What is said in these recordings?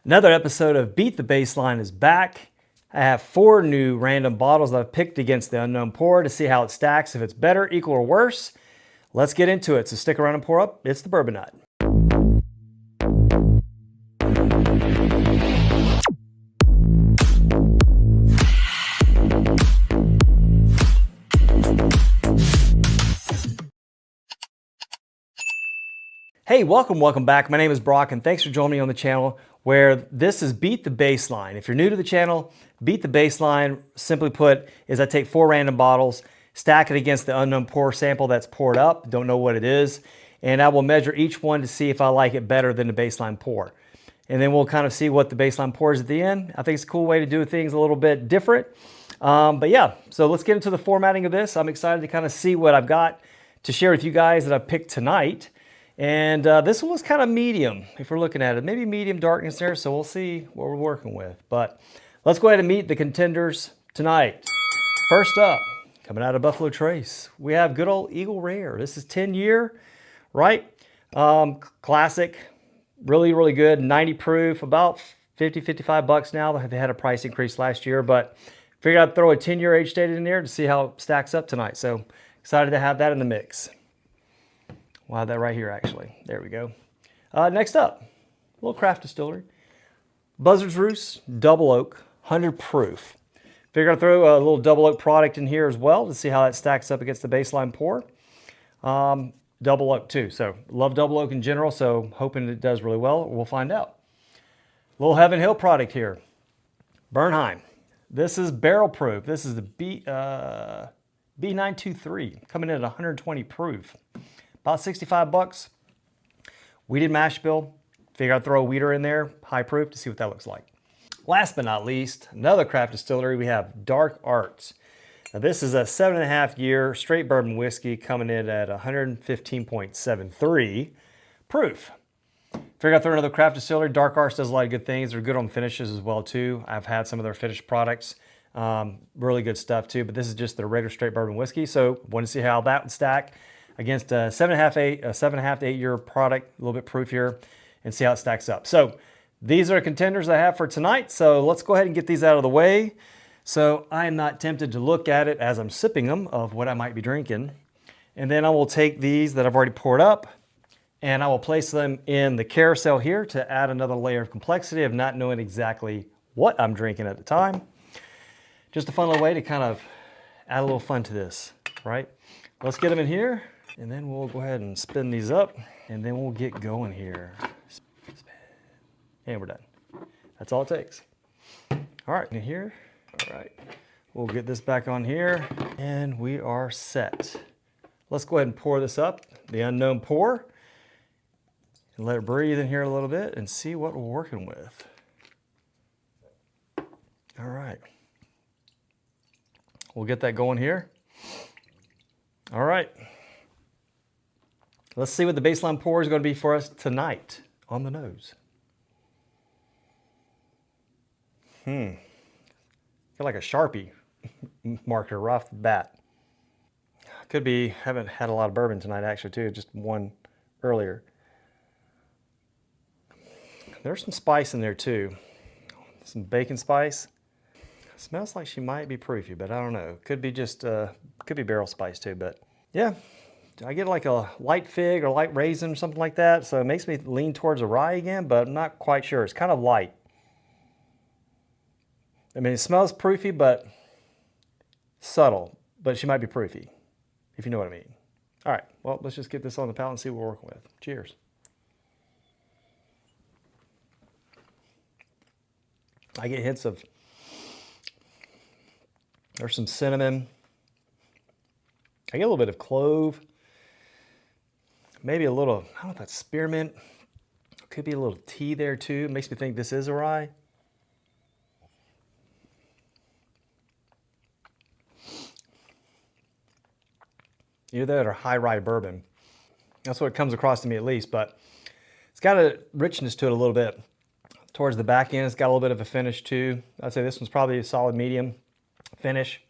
Another episode of Beat the Baseline is back. I have 4 new random bottles that I've picked against the unknown pour to see how it stacks, if it's better, equal, or worse. Let's get into it. So stick around and pour up. It's the Bourbon Nut. Hey, welcome back. My name is Brock, and thanks for joining me on the channel where this is Beat the Baseline. If you're new to the channel, Beat the Baseline, simply put, is I take 4 random bottles, stack it against the unknown pour sample that's poured up, don't know what it is, and I will measure each one to see if I like it better than the baseline pour. And then we'll kind of see what the baseline pour is at the end. I think it's a cool way to do things a little bit different. But yeah, so let's get into the formatting of this. I'm excited to kind of see what I've got to share with you guys that I've picked tonight. And this one was kind of medium, if we're looking at it. Maybe medium darkness there, so we'll see what we're working with. But let's go ahead and meet the contenders tonight. First up, coming out of Buffalo Trace, we have good old Eagle Rare. This is 10-year, right? Classic, really good, 90 proof, about 50, 55 bucks now. They had a price increase last year, but figured I'd throw a 10-year age dated in there to see how it stacks up tonight. So excited to have that in the mix. We'll have that right here, actually. There we go. Next up, a little craft distillery. Buzzard's Roost, double oak, 100 proof. Figured I'd throw a little double oak product in here as well to see how that stacks up against the baseline pour. Double oak too, so love double oak in general, so hoping it does really well. We'll find out. Little Heaven Hill product here. Bernheim. This is barrel proof. This is the B923, coming in at 120 proof. About 65 bucks. Wheated mash bill. Figure I'd throw a wheater in there, high proof, to see what that looks like. Last but not least, another craft distillery, we have Dark Arts. Now this is a 7.5-year straight bourbon whiskey coming in at 115.73 proof. Figured I'd throw another craft distillery. Dark Arts does a lot of good things. They're good on finishes as well too. I've had some of their finished products. Really good stuff too, but this is just their regular straight bourbon whiskey. So want to see how that would stack against a 7.5 to 8 year product, a little bit proofier, and see how it stacks up. So these are contenders I have for tonight. So let's go ahead and get these out of the way. So I am not tempted to look at it as I'm sipping them of what I might be drinking. And then I will take these that I've already poured up and I will place them in the carousel here to add another layer of complexity of not knowing exactly what I'm drinking at the time. Just a fun little way to kind of add a little fun to this, right? Let's get them in here. And then we'll go ahead and spin these up, and then we'll get going here. And we're done. That's all it takes. All right, in here. All right, we'll get this back on here, and we are set. Let's go ahead and pour this up, the unknown pour, and let it breathe in here a little bit and see what we're working with. All right. We'll get that going here. All right. Let's see what the baseline pour is going to be for us tonight on the nose. Feel like a Sharpie marker right off the bat. Could be, haven't had a lot of bourbon tonight actually too, just one earlier. There's some spice in there too. Some bacon spice. Smells like she might be proofy, but I don't know. Could be just, could be barrel spice too, but yeah. I get like a light fig or light raisin or something like that, so it makes me lean towards a rye again, but I'm not quite sure. It's kind of light. I mean, it smells proofy, but subtle, but she might be proofy, if you know what I mean. All right, well, let's just get this on the palate and see what we're working with. Cheers. I get hints of, there's some cinnamon. I get a little bit of clove. Maybe a little, I don't know if that's spearmint. Could be a little tea there too. Makes me think this is a rye. Either that or high rye bourbon. That's what it comes across to me at least, but it's got a richness to it a little bit. Towards the back end, it's got a little bit of a finish too. I'd say this one's probably a solid medium finish.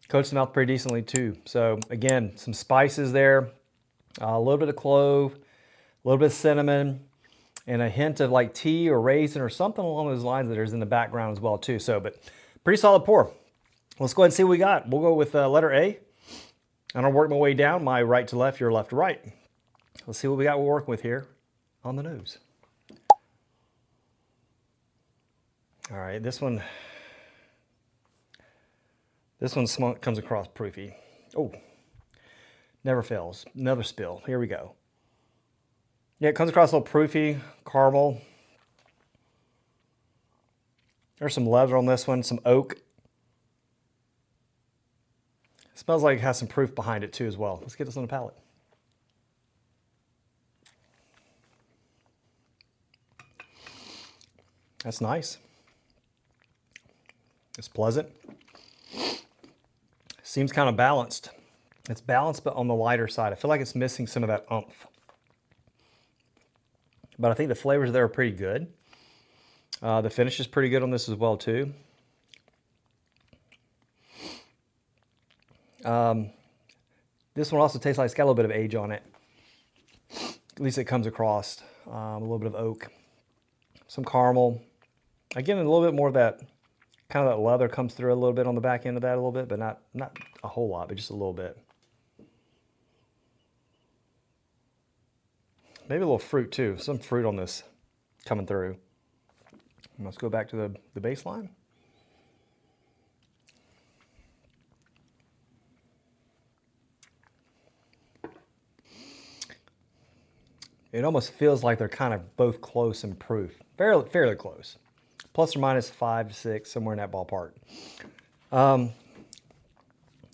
Coats the mouth pretty decently too. So again, some spices there. A little bit of clove, a little bit of cinnamon, and a hint of like tea or raisin or something along those lines that is in the background as well too. So, but pretty solid pour. Let's go ahead and see what we got. We'll go with letter A. I'm gonna work my way down, my right to left, your left to right. Let's see what we got we're working with here on the nose. All right, this one comes across proofy. Oh, never fails. Another spill. Here we go. Yeah, it comes across a little proofy, caramel. There's some leather on this one, some oak. It smells like it has some proof behind it too as well. Let's get this on the palate. That's nice. It's pleasant. Seems kind of balanced. It's balanced, but on the lighter side. I feel like it's missing some of that oomph. But I think the flavors there are pretty good. The finish is pretty good on this as well too. This one also tastes like it's got a little bit of age on it. At least it comes across. A little bit of oak, some caramel. Again, a little bit more of that, kind of that leather comes through a little bit on the back end of that a little bit, but not a whole lot, but just a little bit. Maybe a little fruit too, some fruit on this coming through. Let's go back to the baseline. It almost feels like they're kind of both close in proof, fairly close. Plus or minus 5 to 6, somewhere in that ballpark.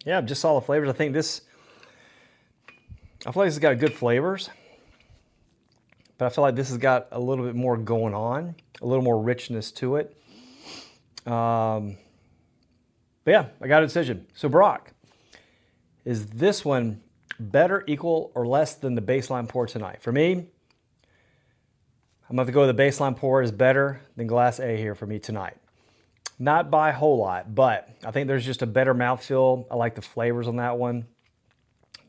Yeah, just solid flavors. I feel like this has got good flavors, but I feel like this has got a little bit more going on, a little more richness to it. But yeah, I got a decision. So Brock, is this one better, equal, or less than the baseline pour tonight? For me, I'm going to go with the baseline pour is better than glass A here for me tonight. Not by a whole lot, but I think there's just a better mouthfeel. I like the flavors on that one.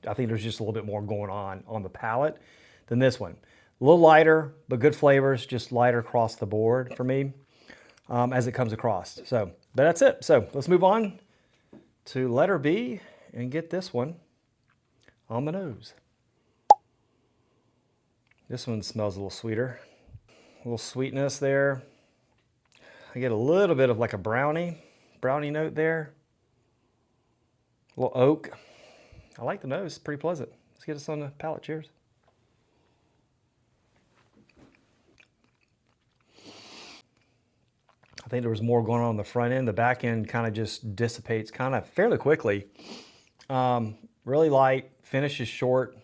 I think there's just a little bit more going on the palate than this one. A little lighter, but good flavors, just lighter across the board for me as it comes across. So, but that's it. So let's move on to letter B and get this one on the nose. This one smells a little sweeter. A little sweetness there. I get a little bit of like a brownie note there. A little oak. I like the nose, it's pretty pleasant. Let's get this on the palate. Cheers. I think there was more going on the front end. The back end kind of just dissipates kind of fairly quickly. Really light, finish is short.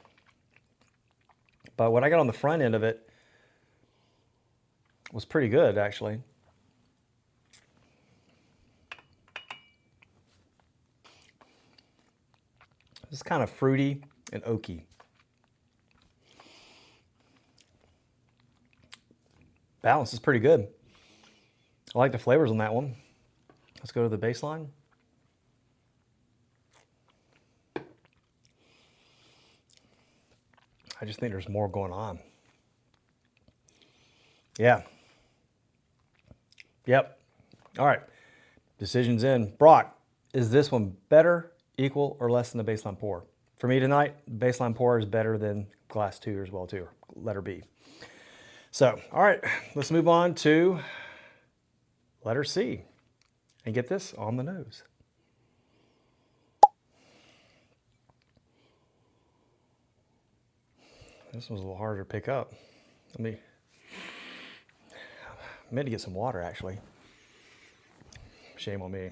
But what I got on the front end of it was pretty good, actually. It's kind of fruity and oaky. Balance is pretty good. I like the flavors on that one. Let's go to the baseline. I just think there's more going on. Yeah. Yep. All right. Decision's in. Brock, is this one better, equal, or less than the baseline pour? For me tonight, baseline pour is better than glass 2 as well too, letter B. So, all right, let's move on to letter C and get this on the nose. This one's a little harder to pick up. I meant to get some water, actually. Shame on me.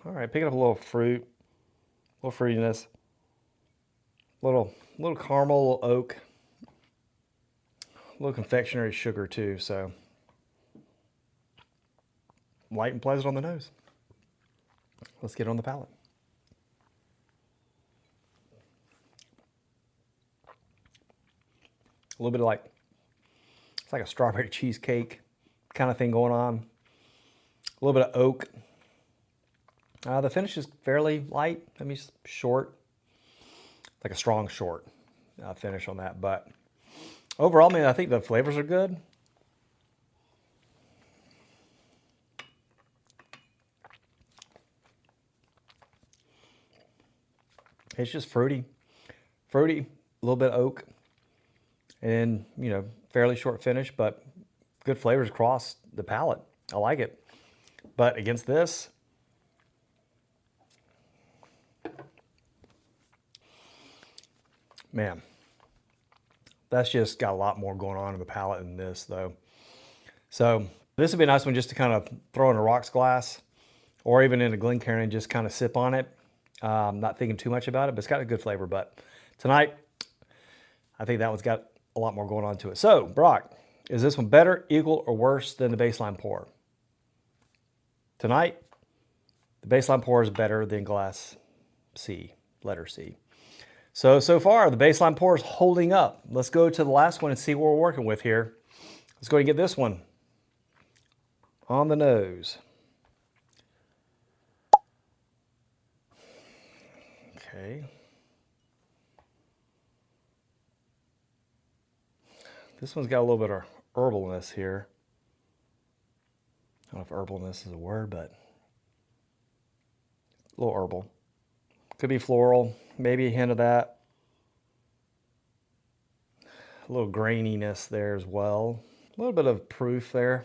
All right, picking up a little fruit, a little fruitiness, little caramel, a little oak, a little confectionery sugar too. So light and pleasant on the nose. Let's get it on the palate. A little bit of it's like a strawberry cheesecake kind of thing going on. A little bit of oak. The finish is fairly light. I mean, short, like a strong short. finish on that. But overall, man, I think the flavors are good. It's just fruity, a little bit of oak, and you know, fairly short finish, but good flavors across the palate. I like it. But against this, man, that's just got a lot more going on in the palate than this, though. So this would be a nice one just to kind of throw in a rocks glass, or even in a Glencairn and just kind of sip on it. Not thinking too much about it, but it's got a good flavor. But tonight, I think that one's got a lot more going on to it. So, Brock, is this one better, equal, or worse than the baseline pour? Tonight, the baseline pour is better than glass C, letter C. So far, the baseline pour is holding up. Let's go to the last one and see what we're working with here. Let's go and get this one on the nose. Okay. This one's got a little bit of herbalness here. I don't know if herbalness is a word, but a little herbal. Could be floral, maybe a hint of that. A little graininess there as well. A little bit of proof there.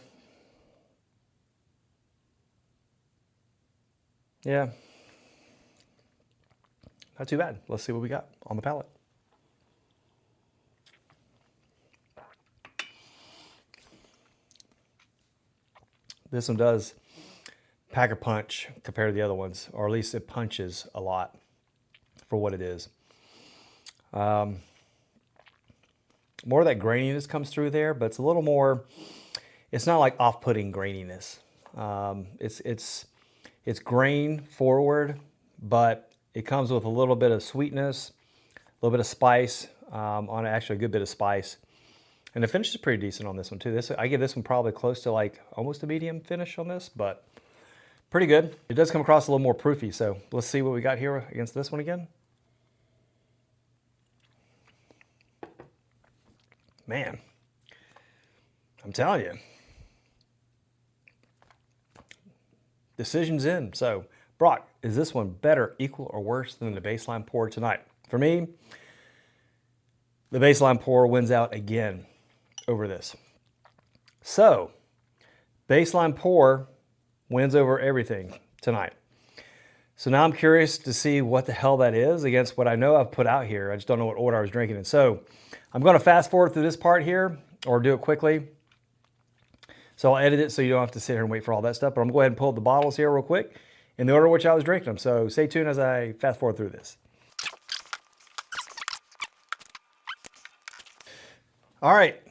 Yeah. Not too bad. Let's see what we got on the palate. This one does pack a punch compared to the other ones, or at least it punches a lot for what it is. More of that graininess comes through there, but it's a little more, it's not like off-putting graininess. It's grain forward, but it comes with a little bit of sweetness, a little bit of spice, on actually a good bit of spice. And the finish is pretty decent on this one too. I give this one probably close to like almost a medium finish on this, but pretty good. It does come across a little more proofy, so let's see what we got here against this one again. Man, I'm telling you, decision's in. So, Brock, is this one better, equal, or worse than the baseline pour tonight? For me, the baseline pour wins out again over this. So, baseline pour wins over everything tonight. So now I'm curious to see what the hell that is against what I know I've put out here. I just don't know what order I was drinking in. So I'm going to fast forward through this part here, or do it quickly. So I'll edit it so you don't have to sit here and wait for all that stuff. But I'm going to go ahead and pull up the bottles here real quick in the order in which I was drinking them. So stay tuned as I fast forward through this. All right.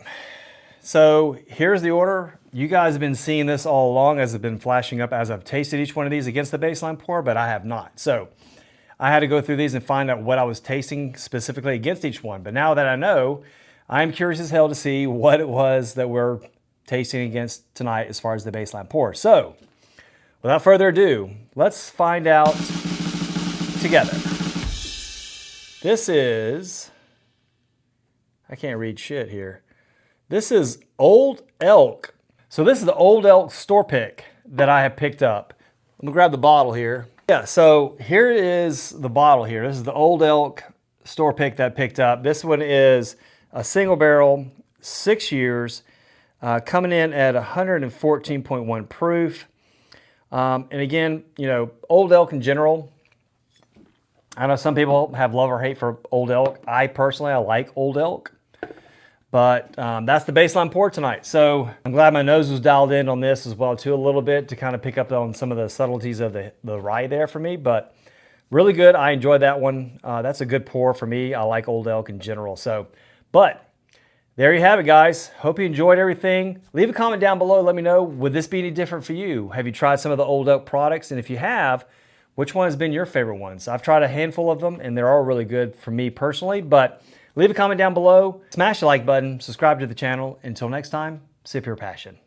So here's the order. You guys have been seeing this all along as it's been flashing up as I've tasted each one of these against the baseline pour, but I have not. So I had to go through these and find out what I was tasting specifically against each one. But now that I know, I'm curious as hell to see what it was that we're tasting against tonight as far as the baseline pour. So without further ado, let's find out together. This is, I can't read shit here. This is Old Elk. So this is the Old Elk store pick that I have picked up. Let me grab the bottle here. Yeah, so here is the bottle here. This is the Old Elk store pick that I picked up. This one is a single barrel, 6 years, coming in at 114.1 proof. And again, you know, Old Elk in general, I know some people have love or hate for Old Elk. I personally, I like Old Elk. But that's the baseline pour tonight. So I'm glad my nose was dialed in on this as well too a little bit to kind of pick up on some of the subtleties of the rye there for me. But really good. I enjoyed that one. That's a good pour for me. I like Old Elk in general. So, but there you have it, guys. Hope you enjoyed everything. Leave a comment down below. Let me know, would this be any different for you? Have you tried some of the Old Elk products? And if you have, which one has been your favorite ones? I've tried a handful of them and they're all really good for me personally, but leave a comment down below, smash the like button, subscribe to the channel. Until next time, sip your passion.